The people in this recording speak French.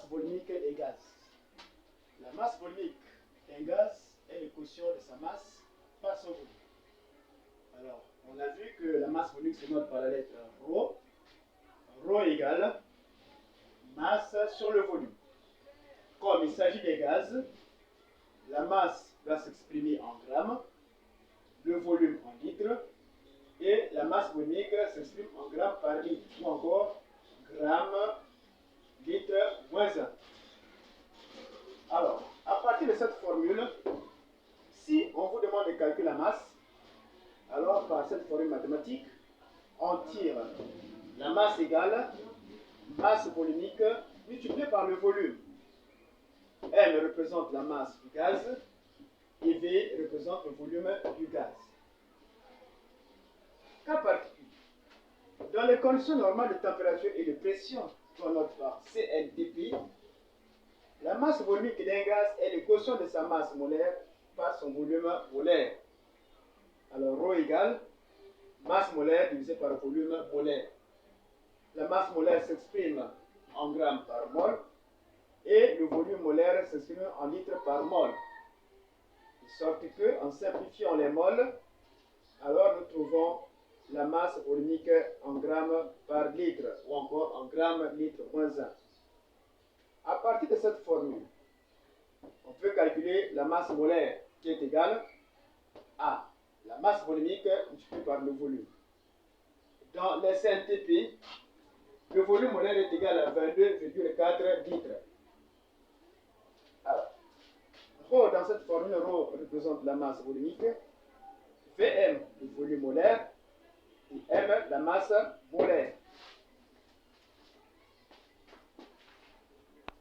masse volumique est gaz. La masse volumique d'un gaz est le quotient de sa masse par son volume. Alors, on a vu que la masse volumique se note par la lettre ρ. Ρ égale masse sur le volume. Comme il s'agit des gaz, la masse va s'exprimer en grammes, le volume en litres, et la masse volumique s'exprime en grammes par litre, ou encore grammes, litre, moins 1. Alors, à partir de cette formule, si on vous demande de calculer la masse, alors par cette formule mathématique, on tire la masse égale masse volumique multipliée par le volume. M représente la masse du gaz et V représente le volume du gaz. Cas particulier. Dans les conditions normales de température et de pression, qu'on note par CNTP, la masse volumique d'un gaz est le quotient de sa masse molaire par son volume molaire. Alors, ρ égale masse molaire divisée par volume molaire. La masse molaire s'exprime en grammes par mol et le volume molaire s'exprime en litres par mol. De sorte que, en simplifiant les mols, alors nous trouvons la masse volumique en grammes par litre ou encore en grammes litre moins 1. À partir de cette formule, on peut calculer la masse molaire qui est égale à la masse volumique multipliée par le volume. Dans les CNTP, le volume molaire est égal à 22,4 litres. Alors, ρ dans cette formule, ρ représente la masse volumique, Vm le volume molaire et M la masse molaire.